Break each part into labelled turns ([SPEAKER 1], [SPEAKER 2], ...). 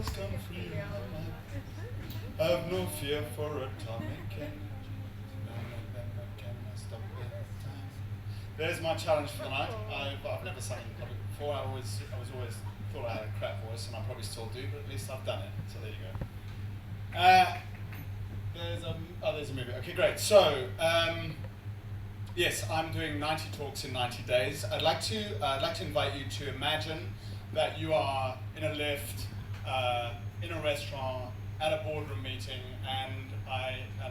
[SPEAKER 1] walls come free in my mind. Have no fear for atomic energy. None of them can stop the time. There's my challenge for the night. I've never sung in public before. I was always thought I had a crap voice, and I probably still do, but at least I've done it. So there you go. There's a movie. Okay, great. So, yes, I'm doing 90 talks in 90 days. I'd like to invite you to imagine that you are in a lift, in a restaurant, at a boardroom meeting, and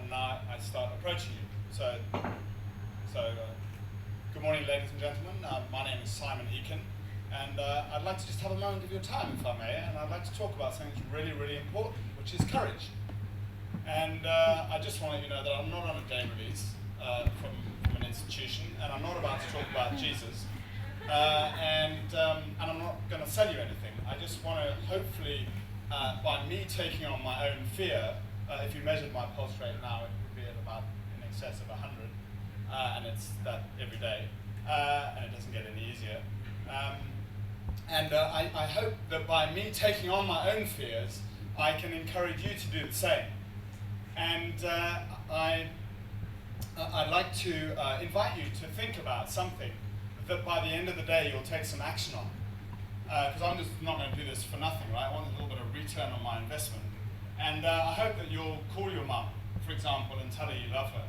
[SPEAKER 1] now I start approaching you. So, good morning, ladies and gentlemen. My name is Simon Eakin, and I'd like to just have a moment of your time, if I may, and I'd like to talk about something that's really, really important, which is courage. And I just want to let you know that I'm not on a day release from an institution, and I'm not about to talk about Jesus, and I'm not going to sell you anything. I just want to hopefully, by me taking on my own fear, if you measured my pulse rate now, it would be at about in excess of 100, and it's that every day, and it doesn't get any easier. I hope that by me taking on my own fears, I can encourage you to do the same. And I'd like to invite you to think about something that by the end of the day you'll take some action on. Because I'm just not going to do this for nothing, right? I want a little bit of return on my investment. And I hope that you'll call your mum, for example, and tell her you love her.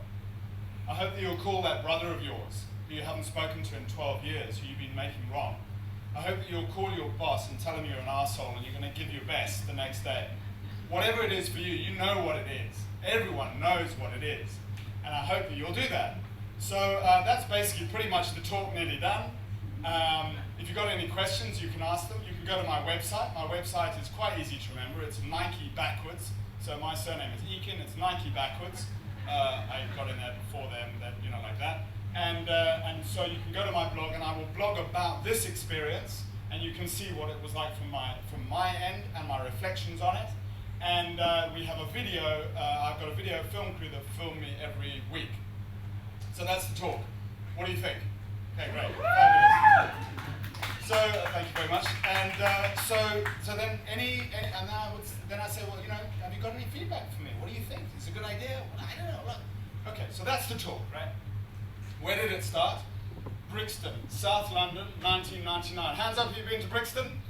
[SPEAKER 1] I hope that you'll call that brother of yours who you haven't spoken to in 12 years, who you've been making wrong. I hope that you'll call your boss and tell him you're an arsehole and you're going to give your best the next day. Whatever it is for you, you know what it is. Everyone knows what it is. And I hope that you'll do that. So that's basically pretty much the talk nearly done. If you've got any questions, you can ask them. You can go to my website. My website is quite easy to remember. It's Nike backwards. So my surname is Eakin. It's Nike backwards. I got in there before then, like that. And so you can go to my blog, and I will blog about this experience, and you can see what it was like from my end and my reflections on it. And we have a video, I've got a video film crew that film me every week. So that's the talk. What do you think? Okay, great. Fabulous. So, thank you very much. And so then then I say, well, have you got any feedback for me? What do you think? Is it a good idea? Well, I don't know. Right. Okay, so that's the talk, right? Where did it start? Brixton, South London, 1999. Hands up if you've been to Brixton?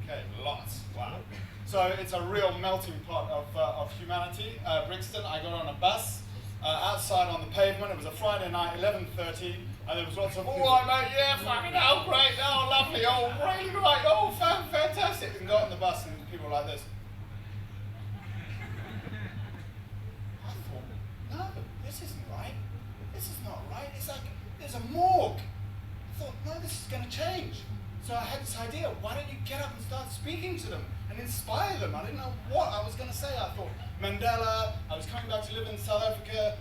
[SPEAKER 1] Okay, lots. Wow. So it's a real melting pot of humanity. Brixton, I got on a bus outside on the pavement. It was a Friday night, 11:30, and there was lots of, oh, mate, yeah, fucking hell, great, oh, lovely, oh, really great, oh, fantastic. And got on the bus, and people were like this. I thought, no, this isn't right. This is not right. It's like, there's a morgue. I thought, no, this is going to change. So I had this idea, why don't you get up and start speaking to them and inspire them? I didn't know what I was going to say. I thought Mandela, I was coming back to live in South Africa,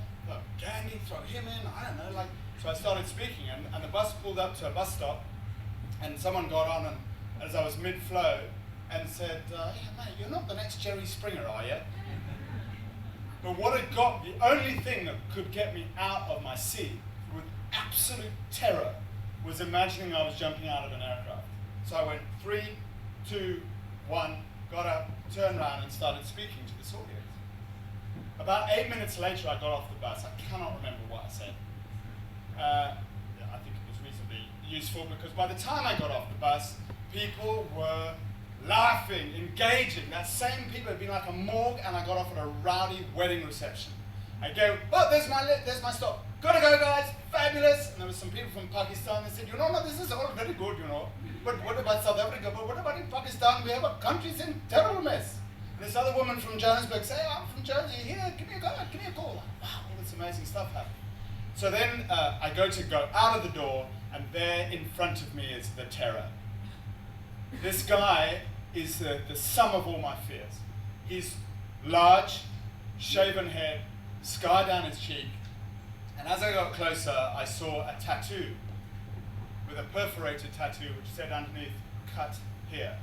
[SPEAKER 1] Gandhi, throw him in, I don't know. So I started speaking, and the bus pulled up to a bus stop, and someone got on, and as I was mid-flow, and said, yeah, mate, you're not the next Jerry Springer, are you? But what it got, the only thing that could get me out of my seat with absolute terror was imagining I was jumping out of an aircraft. So I went 3, 2, 1, got up, turned around, and started speaking to this audience. About 8 minutes later, I got off the bus. I cannot remember what I said. I think it was reasonably useful, because by the time I got off the bus, people were laughing, engaging. That same people had been like a morgue, and I got off at a rowdy wedding reception. I go, oh, there's my stop. Gotta go, guys, fabulous. And there were some people from Pakistan that said, this is all very good, But what about South Africa? But what about in Pakistan? We have a country's in terrible mess. And this other woman from Johannesburg said, hey, I'm from Jersey, here, give me a call. Wow, all this amazing stuff happened. So then I go out of the door, and there in front of me is the terror. This guy is the sum of all my fears. He's large, shaven head, scar down his cheek, and as I got closer, I saw a tattoo with a perforated tattoo which said underneath, cut here.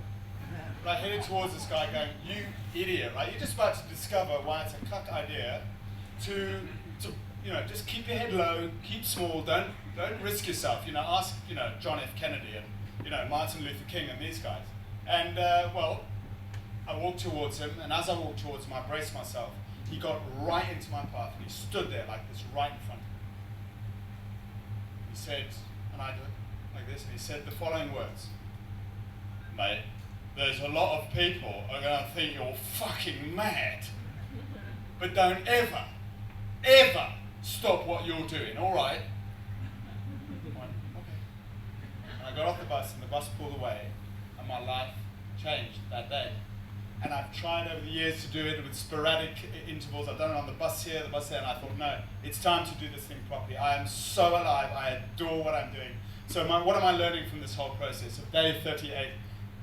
[SPEAKER 1] But I headed towards this guy going, you idiot, right? You're just about to discover why it's a cuck idea to just keep your head low, keep small, don't risk yourself. Ask, John F. Kennedy and, Martin Luther King and these guys. And, I walked towards him, and as I walked towards him, I braced myself. He got right into my path, and he stood there like this, right in front of me. He said, and I did like this, and he said the following words: "Mate, there's a lot of people are going to think you're fucking mad, but don't ever, ever stop what you're doing, all right?" I went, okay. And I got off the bus, and the bus pulled away, and my life changed that day. And I've tried over the years to do it with sporadic intervals. I've done it on the bus here, and I thought, no, it's time to do this thing properly. I am so alive. I adore what I'm doing. So what am I learning from this whole process of day 38?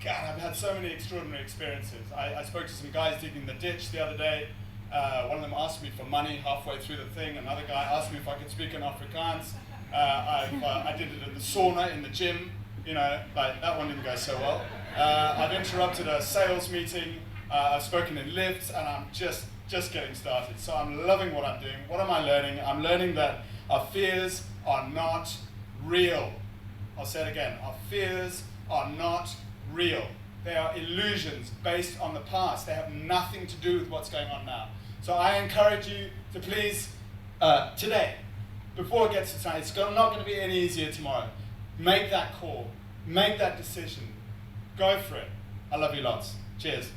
[SPEAKER 1] God, I've had so many extraordinary experiences. I spoke to some guys digging the ditch the other day. One of them asked me for money halfway through the thing. Another guy asked me if I could speak in Afrikaans. I did it in the sauna, in the gym. You know, like that one didn't go so well. I've interrupted a sales meeting. I've spoken in lifts, and I'm just getting started. So I'm loving what I'm doing. What am I learning? I'm learning that our fears are not real. I'll say it again. Our fears are not real. They are illusions based on the past. They have nothing to do with what's going on now. So I encourage you to please, today, before it gets to tonight, it's not going to be any easier tomorrow. Make that call. Make that decision. Go for it. I love you lots. Cheers.